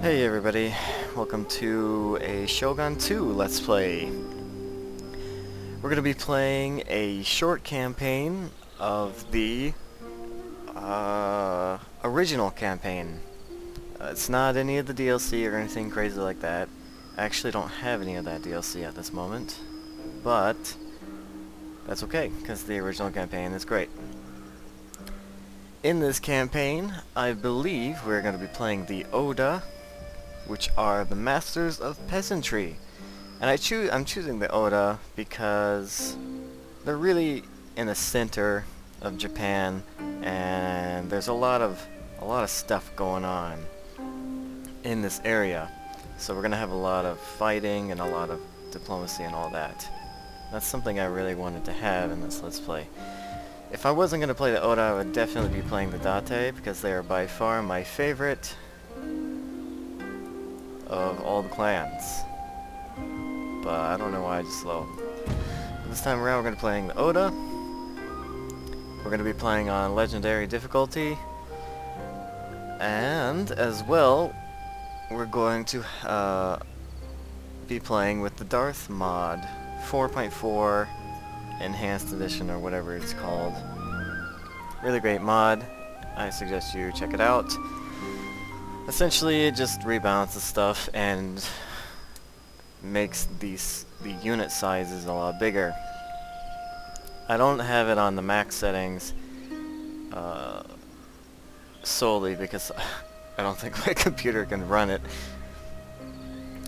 Hey everybody, welcome to a Shogun 2 Let's Play. We're going to be playing a short campaign of the original campaign. It's not any of the DLC or anything crazy like that. I actually don't have any of that DLC at this moment, but that's okay, because the original campaign is great. In this campaign, I believe we're going to be playing the Oda, which are the masters of peasantry. And I'm choosing the Oda because they're really in the center of Japan, and there's a lot of stuff going on in this area. So we're gonna have a lot of fighting and a lot of diplomacy and all that. That's something I really wanted to have in this Let's Play. If I wasn't gonna play the Oda, I would definitely be playing the Date, because they are by far my favorite of all the clans. But I don't know why I just love them. This time around we're going to be playing the Oda. We're going to be playing on Legendary difficulty. And, as well, we're going to be playing with the Darthmod 4.4 Enhanced Edition, or whatever it's called. Really great mod. I suggest you check it out. Essentially, it just rebalances stuff and makes the unit sizes a lot bigger. I don't have it on the max settings solely because I don't think my computer can run it.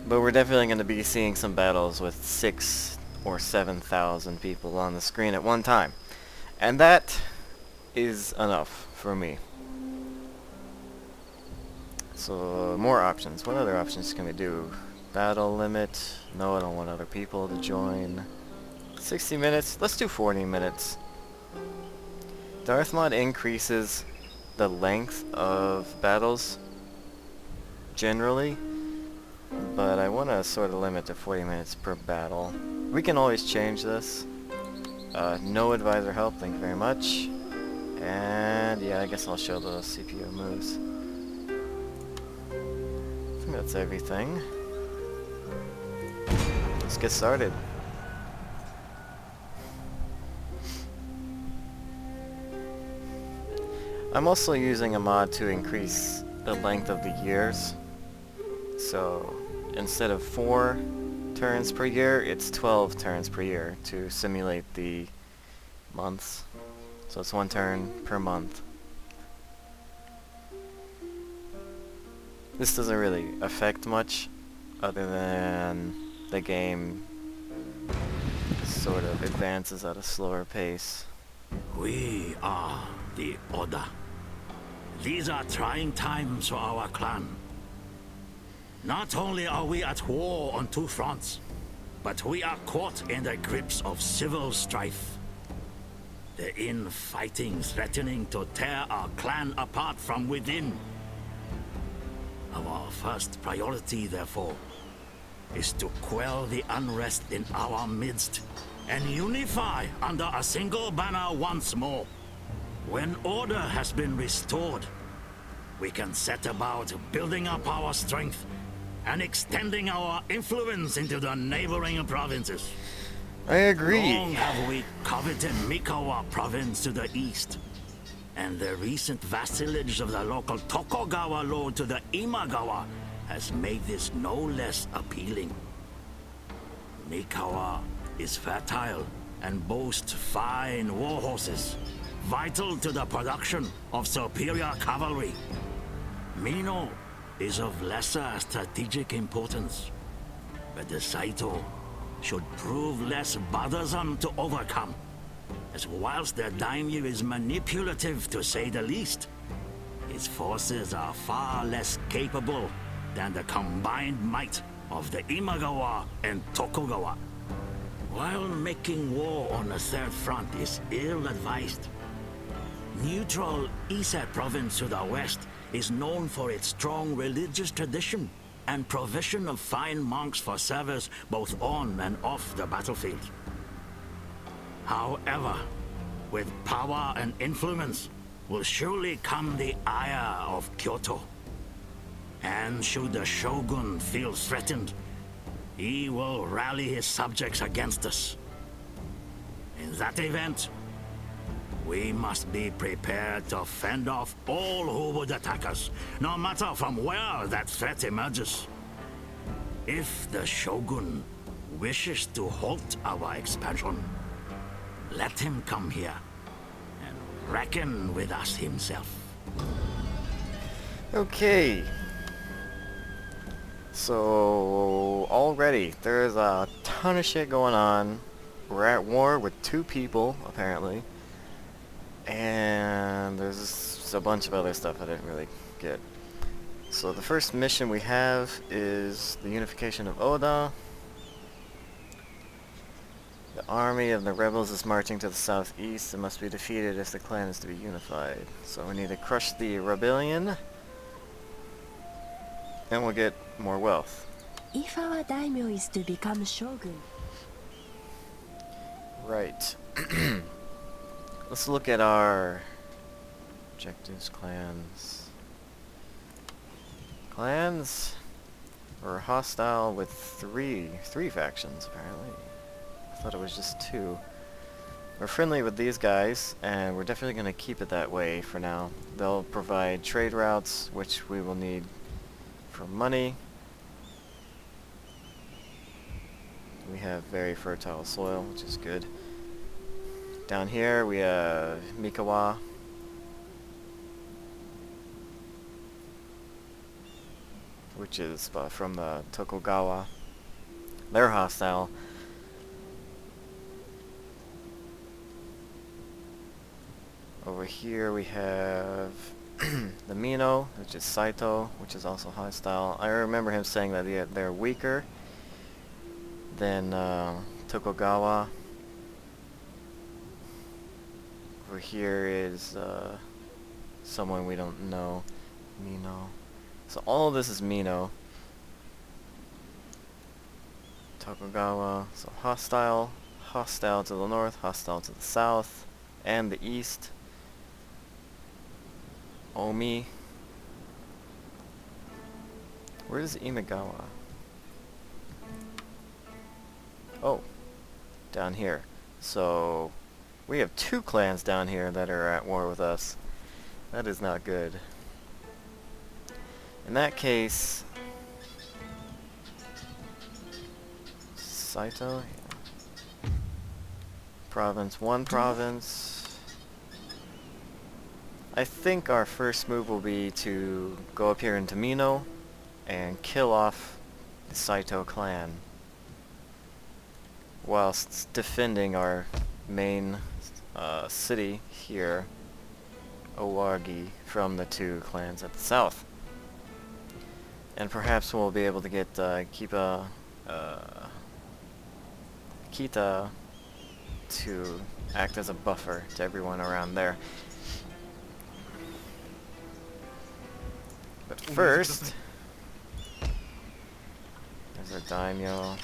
But we're definitely going to be seeing some battles with 6,000 or 7,000 people on the screen at one time. And that is enough for me. So, more options. What other options can we do? Battle limit. No, I don't want other people to join. 60 minutes. Let's do 40 minutes. Darthmod increases the length of battles, generally, but I want to sort of limit to 40 minutes per battle. We can always change this. No advisor help, thank you very much. And yeah, I guess I'll show the CPU moves. I think that's everything. Let's get started. I'm also using a mod to increase the length of the years. So instead of 4 turns per year, it's 12 turns per year to simulate the months. So it's 1 turn per month. This doesn't really affect much, other than the game sort of advances at a slower pace. We are the Oda. These are trying times for our clan. Not only are we at war on 2 fronts, but we are caught in the grips of civil strife. The infighting threatening to tear our clan apart from within. Our first priority, therefore, is to quell the unrest in our midst and unify under a single banner once more. When order has been restored, we can set about building up our strength and extending our influence into the neighboring provinces. I agree. Long have we coveted Mikawa province to the east, and the recent vassalage of the local Tokugawa lord to the Imagawa has made this no less appealing. Mikawa is fertile and boasts fine war horses, vital to the production of superior cavalry. Mino is of lesser strategic importance, but the Saito should prove less bothersome to overcome, as whilst the daimyo is manipulative to say the least, his forces are far less capable than the combined might of the Imagawa and Tokugawa. While making war on the third front is ill-advised, neutral Ise province to the west is known for its strong religious tradition and provision of fine monks for service both on and off the battlefield. However, with power and influence will surely come the ire of Kyoto. And And should the Shogun feel threatened, he will rally his subjects against us. In that event, we must be prepared to fend off all who would attack us, no matter from where that threat emerges. If the Shogun wishes to halt our expansion, let him come here and reckon with us himself. Okay. So, already, there's a ton of shit going on. We're at war with 2 people, apparently. And there's a bunch of other stuff I didn't really get. So the first mission we have is the unification of Oda. The army of the rebels is marching to the southeast and must be defeated if the clan is to be unified. So we need to crush the rebellion. And we'll get more wealth. If our daimyo is to become shogun. Right. Let's look at our objectives, clans. Clans are hostile with three factions, apparently. I thought it was just 2. We're friendly with these guys, and we're definitely going to keep it that way for now. They'll provide trade routes, which we will need for money. We have very fertile soil, which is good. Down here we have Mikawa. Which is from the Tokugawa. They're hostile. Over here we have the Mino, which is Saito, which is also hostile. I remember him saying that they're weaker than Tokugawa. Over here is someone we don't know, Mino. So all of this is Mino. Tokugawa, so hostile to the north, hostile to the south, and the east. Omi. Where is Imagawa? Oh, down here. So we have 2 clans down here that are at war with us. That is not good. In that case, Saito, yeah. Province, 1 province. I think our first move will be to go up here into Mino and kill off the Saito clan whilst defending our main city here, Owagi, from the 2 clans at the south. And perhaps we'll be able to get Kita to act as a buffer to everyone around there. But first, there's our daimyo.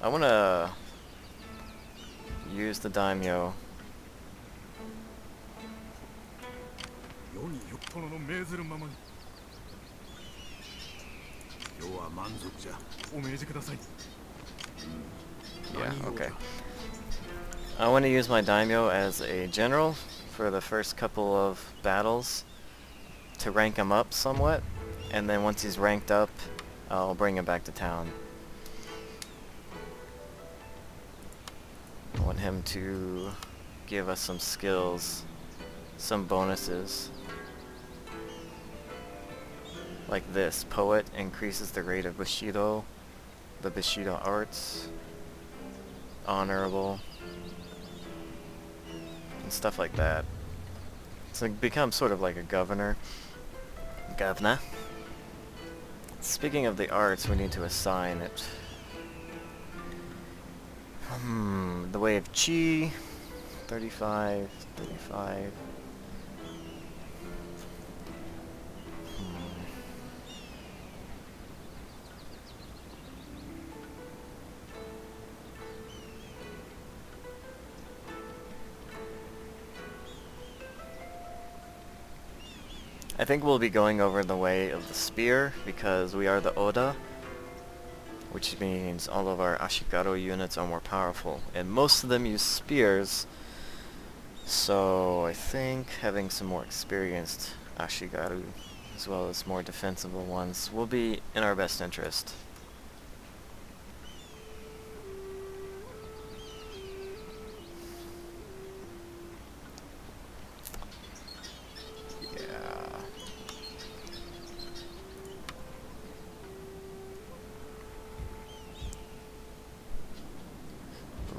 I want to use the daimyo. Yeah, okay. I want to use my daimyo as a general for the first couple of battles to rank him up somewhat, and then once he's ranked up, I'll bring him back to town. I want him to give us some skills, some bonuses. Like this, Poet increases the rate of Bushido, the Bushido arts, Honorable, and stuff like that. So it becomes sort of like a governor. Governor. Speaking of the arts, we need to assign it. The way of Chi, 35, 35. I think we'll be going over the way of the spear because we are the Oda, which means all of our Ashigaru units are more powerful, and most of them use spears, so I think having some more experienced Ashigaru as well as more defensible ones will be in our best interest.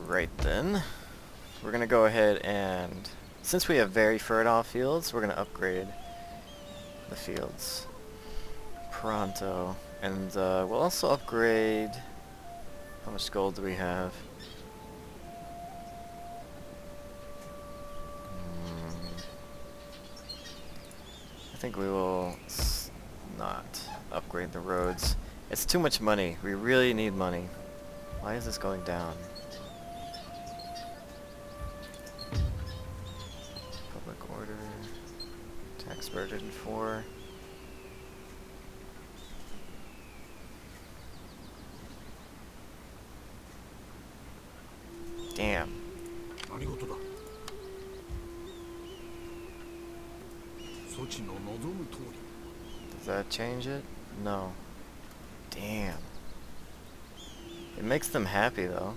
Right then, we're gonna go ahead and, since we have very fertile fields, we're gonna upgrade the fields pronto, and we'll also upgrade. How much gold do we have? I think we will not upgrade the roads. It's too much money. We really need money. Why is this going down? Order, tax burden 4. Damn. Does that change it? No. Damn. It makes them happy though.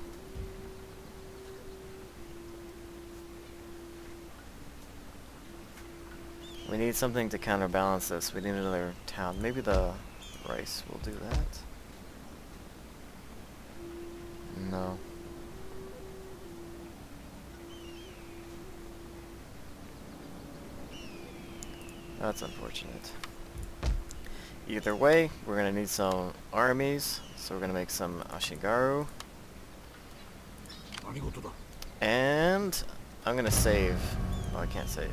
We need something to counterbalance this. We need another town. Maybe the rice will do that. No. That's unfortunate. Either way, we're gonna need some armies, so we're gonna make some Ashigaru. And I'm gonna save. Oh, I can't save.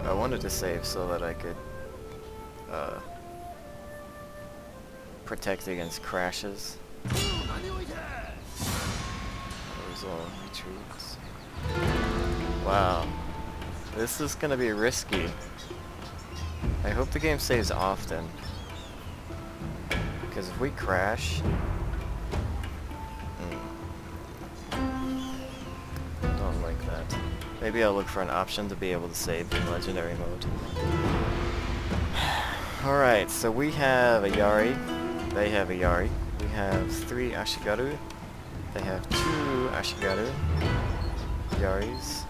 I wanted to save so that I could protect against crashes. Those all retreats. Wow. This is gonna be risky. I hope the game saves often. Because if we crash... don't like that. Maybe I'll look for an option to be able to save in Legendary mode. Alright, so we have a Yari. They have a Yari. We have 3 Ashigaru. They have 2 Ashigaru. Yaris.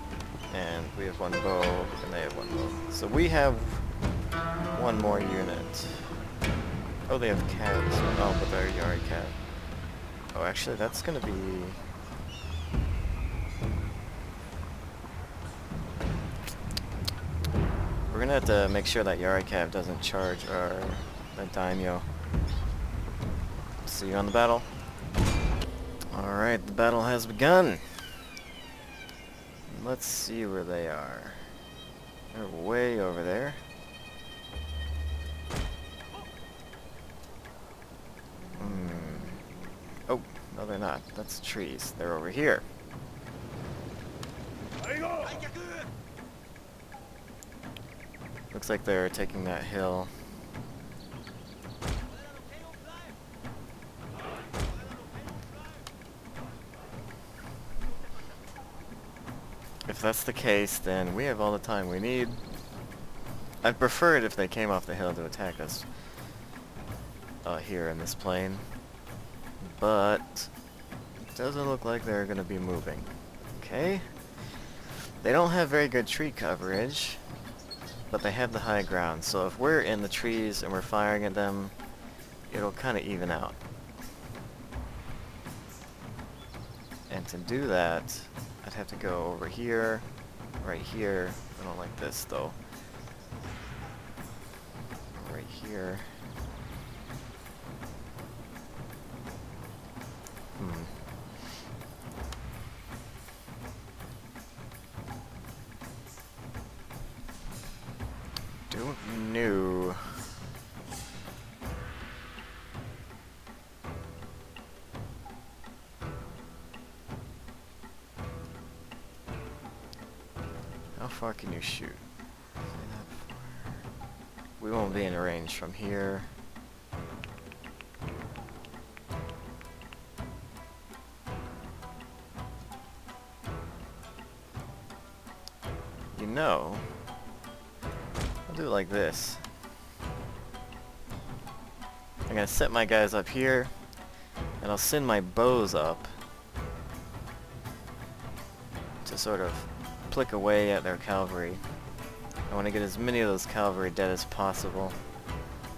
And we have 1 bow, and they have 1 bow. So we have 1 more unit. Oh, they have cats. Oh, but they're Yari cat. Oh, actually, that's gonna be... We're gonna have to make sure that Yari Cav doesn't charge our daimyo. See you on the battle. Alright, the battle has begun. Let's see where they are. They're way over there. Oh, no they're not. That's trees. They're over here. Looks like they're taking that hill. If that's the case, then we have all the time we need. I'd prefer it if they came off the hill to attack us here in this plane. But it doesn't look like they're going to be moving. Okay. They don't have very good tree coverage, but they have the high ground. So if we're in the trees and we're firing at them, it'll kind of even out. And to do that, I'd have to go over here, right here. I don't like this though. Right here. Don't know. far can you shoot? We won't be in range from here. You know, I'll do it like this. I'm gonna set my guys up here, and I'll send my bows up to sort of plick away at their cavalry. I want to get as many of those cavalry dead as possible,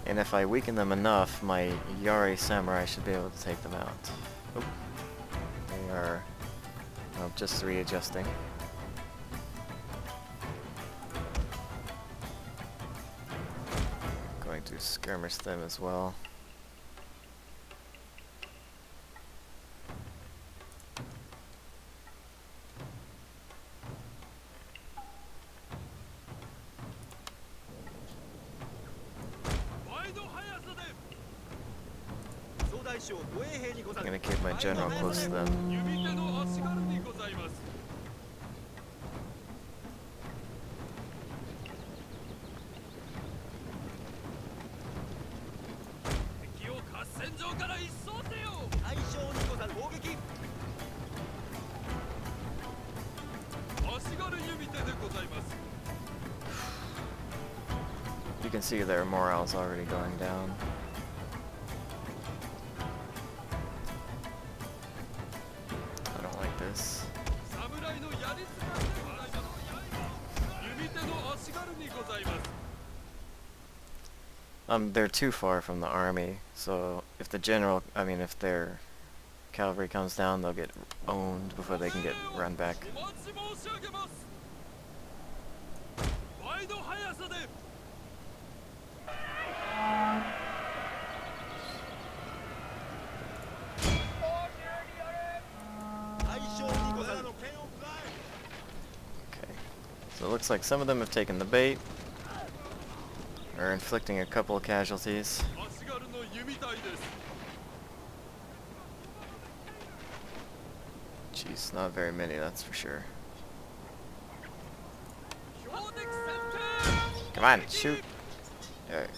and if I weaken them enough, my Yari samurai should be able to take them out. Oop. They are just readjusting. Going to skirmish them as well. I'm gonna keep my general close to them. You can see their morale's already going down. I don't like this. They're too far from the army, so if the general, if their cavalry comes down, they'll get owned before they can get run back. So it looks like some of them have taken the bait, or inflicting a couple of casualties. Jeez, not very many, that's for sure. Come on, shoot! Alright.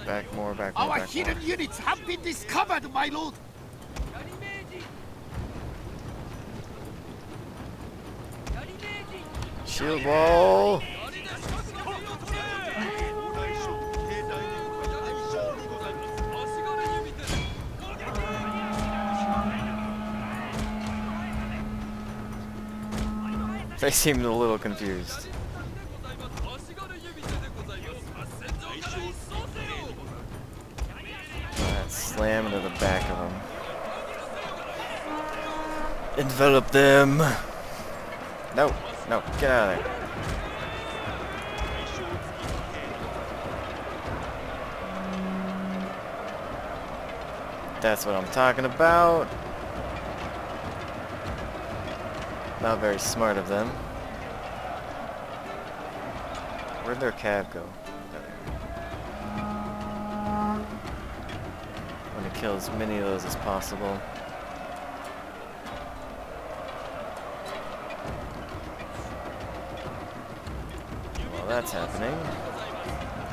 Back more, back more, Our back hidden more. units have been discovered, my lord. Shield wall! They seemed a little confused. Slam into the back of them. Envelop them! No, no, get out of there. That's what I'm talking about. Not very smart of them. Where'd their cav go? I want to kill as many of those as possible. While that's happening,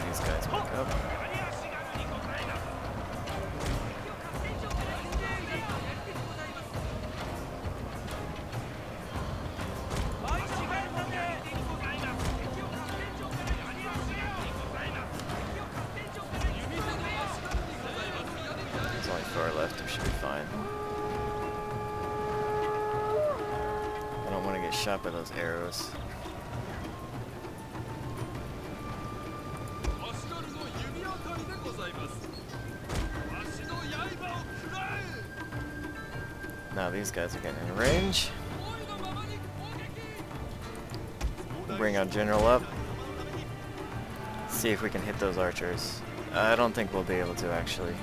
these guys back up. There's only 4 left, we should be fine. I don't want to get shot by those arrows. Now these guys are getting in range. Bring our general up. See if we can hit those archers. I don't think we'll be able to actually.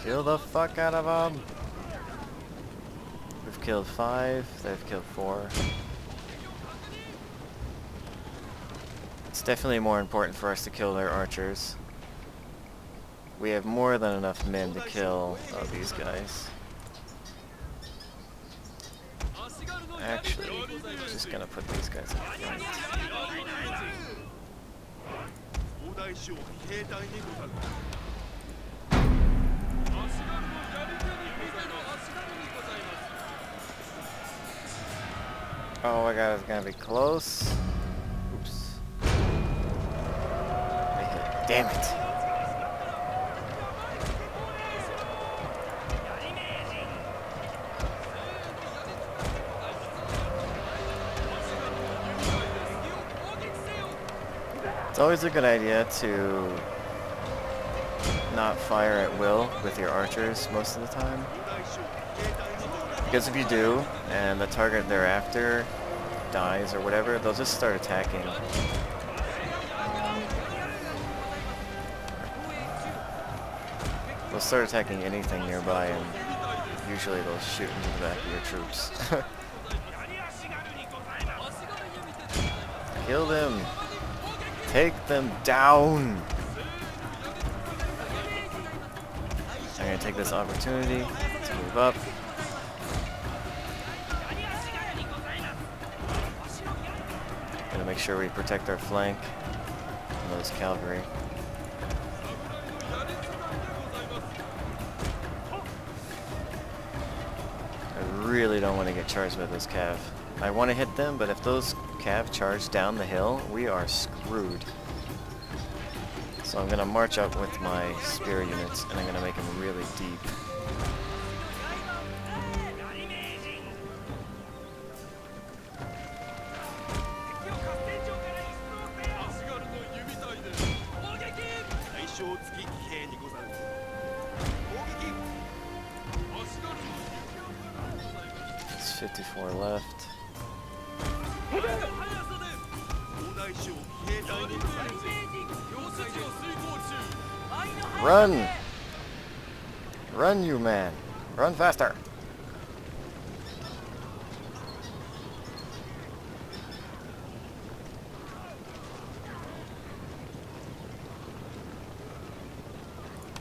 Kill the fuck out of them. We've killed 5. They've killed 4. It's definitely more important for us to kill their archers. We have more than enough men to kill these guys. Actually, I'm just gonna put these guys up front. Oh my god, it's gonna be close. Oops. I hit it. Damn it. It's always a good idea to not fire at will with your archers most of the time. Because if you do, and the target thereafter dies or whatever, they'll just start attacking. They'll start attacking anything nearby, and usually they'll shoot into the back of your troops. Kill them! Take them down! I'm gonna take this opportunity to move up. Gonna make sure we protect our flank from those cavalry. I really don't want to get charged by those cav. I want to hit them, but if those cav charge down the hill, we are screwed. So I'm gonna march up with my spear units, and I'm gonna make them really deep. There's 54 left. Run! Run, you man! Run faster!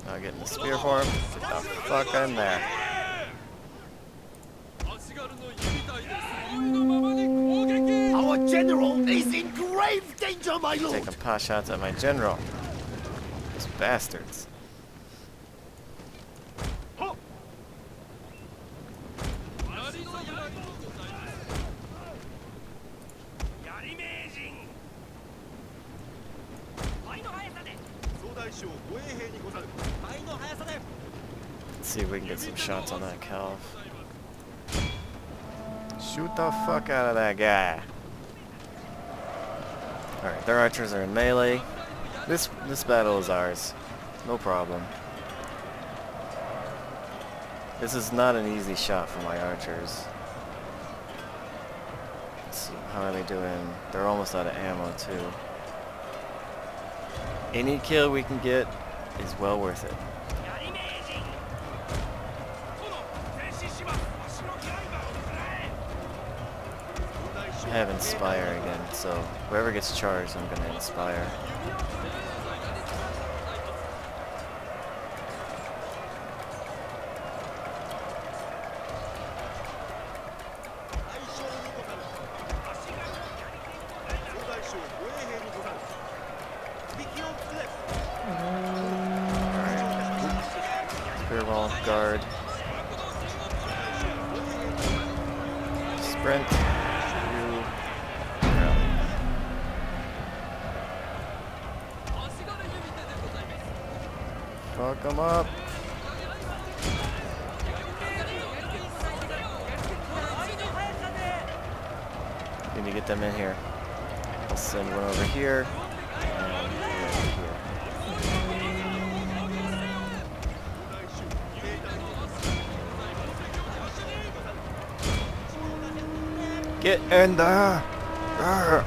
Now getting the spear for him. Get the fuck in there. Our general is in grave danger, my lord! Taking pot shots at my general. These bastards. Let's see if we can get some shots on that calf. Shoot the fuck out of that guy. Alright, their archers are in melee. This battle is ours. No problem. This is not an easy shot for my archers. Let's see, how are they doing? They're almost out of ammo too. Any kill we can get is well worth it. I have Inspire again, so whoever gets charged, I'm gonna Inspire. Spear wall, guard. Sprint. Fuck them up. Need to get them in here. I'll send one over here. And one over here. Get in there! Arr.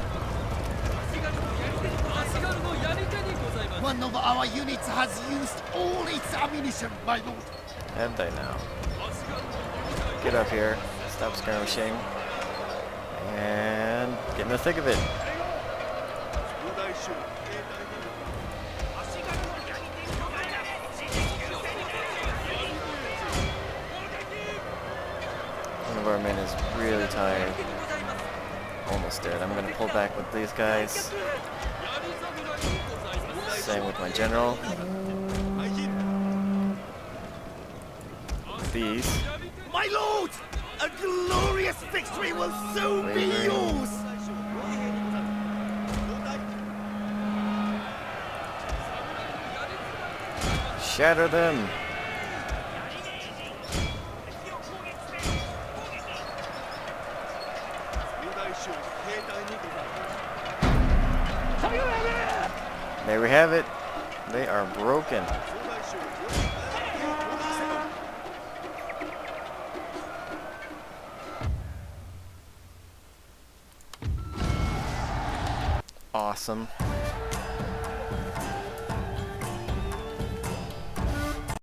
One of our units has used all its ammunition, my lord. Have they now? Get up here. Stop skirmishing. And get in the thick of it. One of our men is really tired. Almost dead. I'm gonna pull back with these guys. Same with my general. These. My lord! A glorious victory will soon be yours! Shatter them! There we have it. They are broken. Awesome.